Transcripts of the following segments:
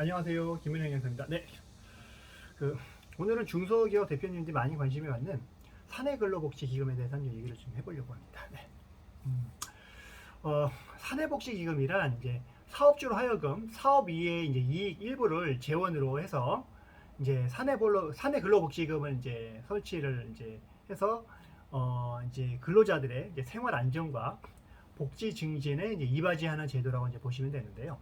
안녕하세요. 김은영 형사입니다. 그 오늘은 중소기업 대표님들이 많이 관심이 갖는 사내근로복지기금에 대해서 한번 얘기를 좀 해보려고 합니다. 사내복지기금이란 이제 사업주로 하여금 사업 이외의 이제 이익 일부를 재원으로 해서 이제 사내근로복지기금을 이제 설치를 이제 해서 이제 근로자들의 이제 생활 안정과 복지 증진에 이제 이바지하는 제도라고 이제 보시면 되는데요.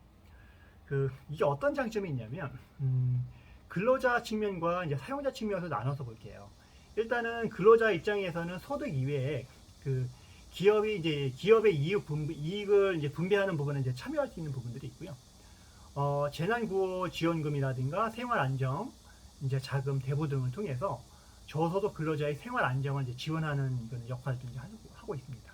이게 어떤 장점이 있냐면, 근로자 측면과 이제 사용자 측면에서 나눠서 볼게요. 일단은 근로자 입장에서는 소득 이외에 기업이 이제 기업의 이익을 이제 분배하는 부분에 이제 참여할 수 있는 부분들이 있고요. 재난구호 지원금이라든가 생활안정 이제 자금 대부 등을 통해서 저소득 근로자의 생활 안정을 이제 지원하는 역할을 이제 하고 있습니다.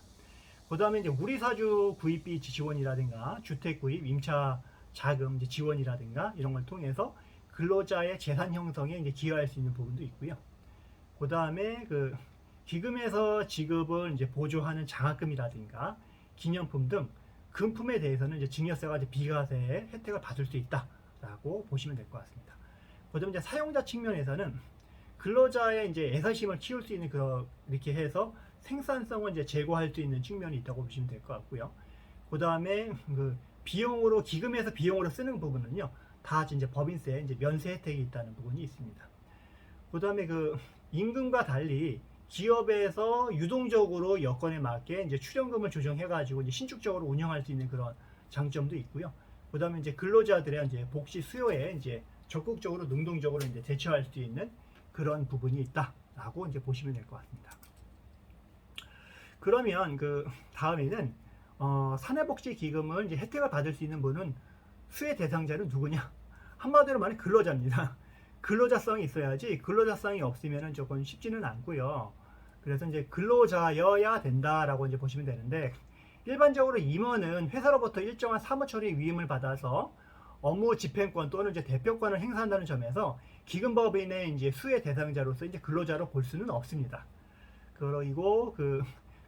그 다음에 이제 우리사주 구입비 지원이라든가 주택 구입, 임차 자금 이제 지원이라든가 이런 걸 통해서 근로자의 재산 형성에 이제 기여할 수 있는 부분도 있고요. 그 다음에 기금에서 지급을 이제 보조하는 장학금이라든가 기념품 등 금품에 대해서는 이제 증여세가 이제 비과세 혜택을 받을 수 있다라고 보시면 될 것 같습니다. 그 다음에 이제 사용자 측면에서는 근로자의 이제 애사심을 키울 수 있는 이렇게 해서 생산성을 이제 제고할 수 있는 측면이 있다고 보시면 될 것 같고요. 그 다음에 비용으로 기금에서 비용으로 쓰는 부분은요, 다 이제 법인세 이제 면세 혜택이 있다는 부분이 있습니다. 그 다음에 임금과 달리 기업에서 유동적으로 여건에 맞게 이제 출연금을 조정해가지고 이제 신축적으로 운영할 수 있는 그런 장점도 있고요. 그 다음에 이제 근로자들의 이제 복지 수요에 이제 적극적으로 능동적으로 이제 대처할 수 있는 그런 부분이 있다라고 이제 보시면 될 것 같습니다. 그러면 다음에는 사내복지기금을 이제 혜택을 받을 수 있는 분은 수혜 대상자는 누구냐? 한마디로 말해 근로자입니다. 근로자성이 있어야지 근로자성이 없으면 조금 쉽지는 않고요. 그래서 이제 근로자여야 된다라고 이제 보시면 되는데, 일반적으로 임원은 회사로부터 일정한 사무처리 위임을 받아서 업무 집행권 또는 이제 대표권을 행사한다는 점에서 기금법인의 이제 수혜 대상자로서 이제 근로자로 볼 수는 없습니다. 그리고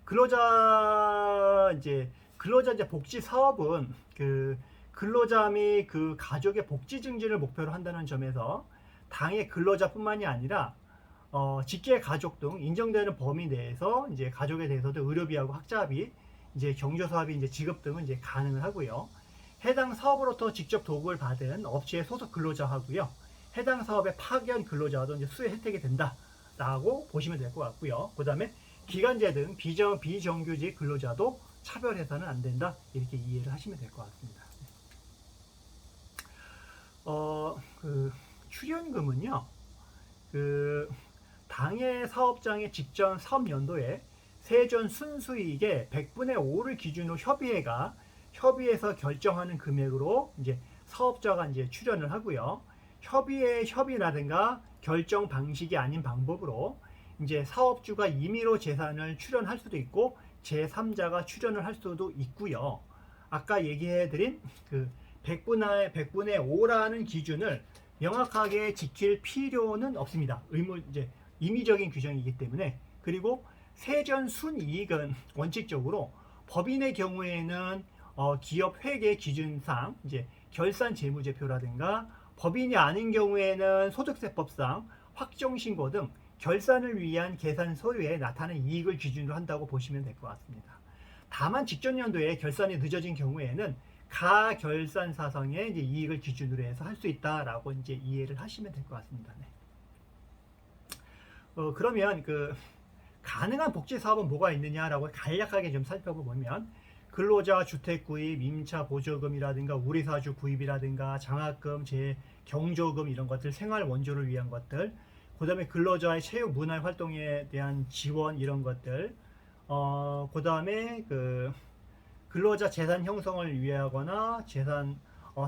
근로자 이제 복지 사업은 근로자 및 가족의 복지 증진을 목표로 한다는 점에서 당의 근로자뿐만이 아니라 직계 가족 등 인정되는 범위 내에서 이제 가족에 대해서도 의료비하고 학자비, 이제 경조사비 이제 지급 등은 이제 가능을 하고요. 해당 사업으로부터 직접 도급을 받은 업체의 소속 근로자하고요. 해당 사업의 파견 근로자도 이제 수혜 혜택이 된다라고 보시면 될 것 같고요. 그 다음에 기간제 등 비정규직 근로자도 차별해서는 안 된다, 이렇게 이해를 하시면 될 것 같습니다. 출연금은요, 당해 사업장의 직전 사업 연도에 세전 순수이익의 100분의 5를 기준으로 협의해서 결정하는 금액으로 이제 사업자가 이제 출연을 하고요. 협의라든가 결정 방식이 아닌 방법으로 이제 사업주가 임의로 재산을 출연할 수도 있고 제3자가 출연을 할 수도 있고요. 아까 얘기해드린 100분의 5라는 기준을 명확하게 지킬 필요는 없습니다. 이제 임의적인 규정이기 때문에. 그리고 세전 순이익은 원칙적으로 법인의 경우에는 기업 회계 기준상 이제 결산 재무제표라든가, 법인이 아닌 경우에는 소득세법상 확정신고 등 결산을 위한 계산 서류에 나타나는 이익을 기준으로 한다고 보시면 될 것 같습니다. 다만 직전 연도에 결산이 늦어진 경우에는 가결산사상의 이제 이익을 기준으로 해서 할 수 있다라고 이제 이해를 하시면 될 것 같습니다. 그러면 가능한 복지 사업은 뭐가 있느냐라고 간략하게 좀 살펴보면, 근로자 주택 구입, 임차 보조금이라든가 우리사주 구입이라든가 장학금, 경조금 이런 것들, 생활 원조를 위한 것들, 그 다음에 근로자의 체육 문화 활동에 대한 지원 이런 것들, 그 다음에 근로자 재산 형성을 위하거나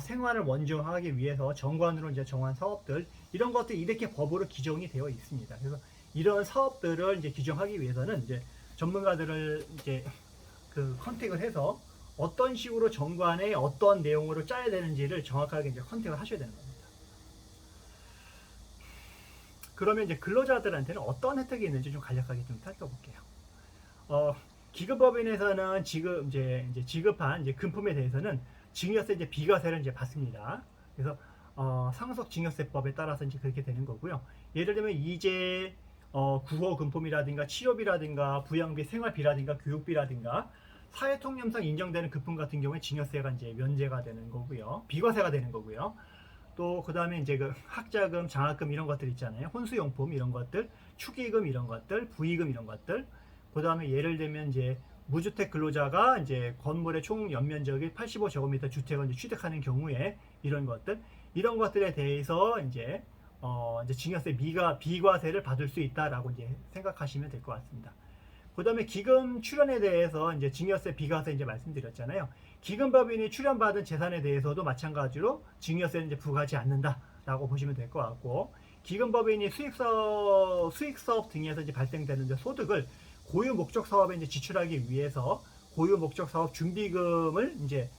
생활을 원조하기 위해서 정관으로 이제 정한 사업들, 이런 것들이 이렇게 법으로 규정이 되어 있습니다. 그래서 이런 사업들을 이제 규정하기 위해서는 이제 전문가들을 이제 컨택을 해서 어떤 식으로 정관에 어떤 내용으로 짜야 되는지를 정확하게 이제 컨택을 하셔야 되는 겁니다. 그러면 이제 근로자들한테는 어떤 혜택이 있는지 좀 간략하게 좀 살펴볼게요. 기금법인에서는 지급한 이제 금품에 대해서는 증여세 이제 비과세를 이제 받습니다. 그래서 상속 증여세법에 따라서 이제 그렇게 되는 거고요. 예를 들면 이제 구호금품이라든가 치료비라든가 부양비, 생활비라든가 교육비라든가 사회통념상 인정되는 금품 같은 경우에 증여세가 이제 면제가 되는 거고요. 비과세가 되는 거고요. 또 그다음에 이제 그 학자금, 장학금 이런 것들 있잖아요. 혼수용품 이런 것들, 축의금 이런 것들, 부의금 이런 것들. 그다음에 예를 들면 이제 무주택 근로자가 이제 건물의 총 연면적이 85제곱미터 주택을 이제 취득하는 경우에 이런 것들, 이런 것들에 대해서 이제 증여세 비과세를 받을 수 있다라고 이제 생각하시면 될 것 같습니다. 그다음에 기금 출연에 대해서 이제 증여세 비과세 이제 말씀드렸잖아요. 기금법인이 출연받은 재산에 대해서도 마찬가지로 증여세는 이제 부과하지 않는다라고 보시면 될 것 같고, 기금법인이 수익사업 등에서 이제 발생되는 이제 소득을 고유 목적 사업에 이제 지출하기 위해서 고유 목적 사업 준비금을 이제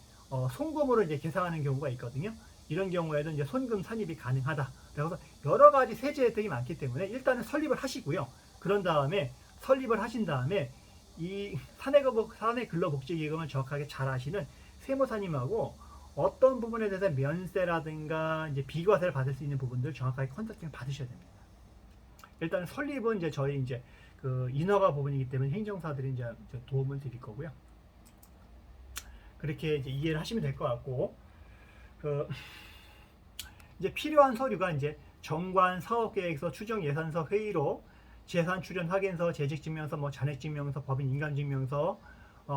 송금으로 이제 계상하는 경우가 있거든요. 이런 경우에도 이제 손금 산입이 가능하다. 그래서 여러 가지 세제 혜택이 많기 때문에 일단은 설립을 하시고요. 그런 다음에 설립을 하신 다음에 이 사내근로복지기금을 정확하게 잘 아시는 세무사님하고 어떤 부분에 대해서 면세라든가 이제 비과세를 받을 수 있는 부분들 정확하게 컨설팅을 받으셔야 됩니다. 일단 설립은 이제 저희 이제 그 인허가 부분이기 때문에 행정사들이 이제 도움을 드릴 거고요. 그렇게 이제 이해를 하시면 될 것 같고, 그 이제 필요한 서류가 이제 정관, 사업계획서, 추정예산서, 회의록, 재산 출연 확인서, 재직증명서, 뭐 잔액증명서, 법인 인감증명서,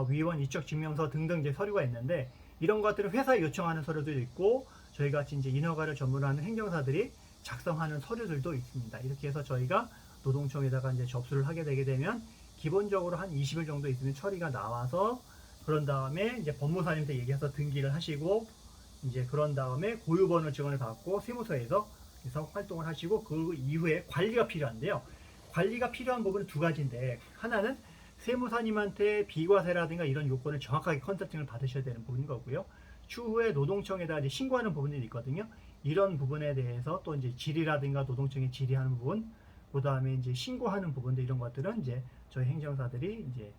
위원 이적증명서 등등 이제 서류가 있는데, 이런 것들을 회사에 요청하는 서류도 있고 저희 같이 이제 인허가를 전문하는 행정사들이 작성하는 서류들도 있습니다. 이렇게 해서 저희가 노동청에다가 이제 접수를 하게 되게 되면 기본적으로 한 20일 정도 있으면 처리가 나와서, 그런 다음에 이제 법무사님한테 얘기해서 등기를 하시고, 이제 그런 다음에 고유번호 증언을 받고 세무서에서 활동을 하시고, 그 이후에 관리가 필요한데요. 관리가 필요한 부분은 두 가지인데, 하나는 세무사님한테 비과세라든가 이런 요건을 정확하게 컨설팅을 받으셔야 되는 부분인 거고요. 추후에 노동청에다 이제 신고하는 부분들이 있거든요. 이런 부분에 대해서 또 이제 질의라든가 노동청에 질의하는 부분, 그 다음에 이제 신고하는 부분들, 이런 것들은 이제 저희 행정사들이 이제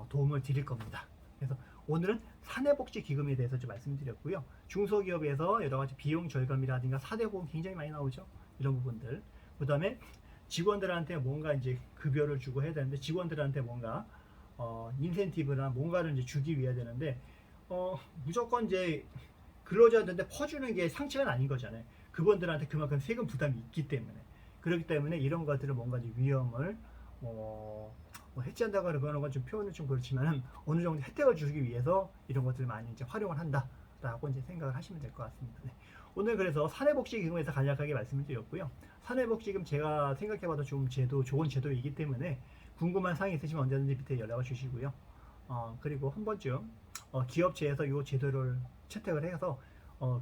도움을 드릴 겁니다. 그래서 오늘은 사내복지기금에 대해서 좀 말씀드렸고요. 중소기업에서 여러 가지 비용 절감이라든가 사대보험 굉장히 많이 나오죠. 이런 부분들. 그 다음에 직원들한테 뭔가 이제 급여를 주고 해야 되는데, 직원들한테 뭔가 인센티브나 뭔가를 이제 주기 위해야 되는데, 무조건 이제 근로자들한테 퍼주는 게 상책은 아닌 거잖아요. 그분들한테 그만큼 세금 부담이 있기 때문에. 그렇기 때문에 이런 것들을 뭔가 이제 위험을 해치한다고 하는 건 좀 표현은 좀 그렇지만 어느 정도 혜택을 주기 위해서 이런 것들을 많이 이제 활용을 한다라고 이제 생각을 하시면 될 것 같습니다. 네. 오늘 그래서 사내복지기금에서 간략하게 말씀을 드렸고요. 사내복지금 제가 생각해봐도 좀 좋은 제도이기 때문에 궁금한 사항이 있으시면 언제든지 밑에 연락을 주시고요. 그리고 한 번쯤 기업체에서 이 제도를 채택을 해서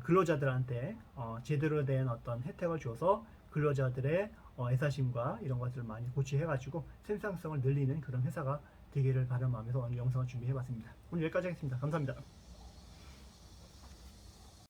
근로자들한테 제대로 된 어떤 혜택을 줘서 근로자들의 애사심과 이런 것들을 많이 고취해가지고 생산성을 늘리는 그런 회사가 되기를 바라는 마음에서 오늘 영상을 준비해봤습니다. 오늘 여기까지 하겠습니다. 감사합니다.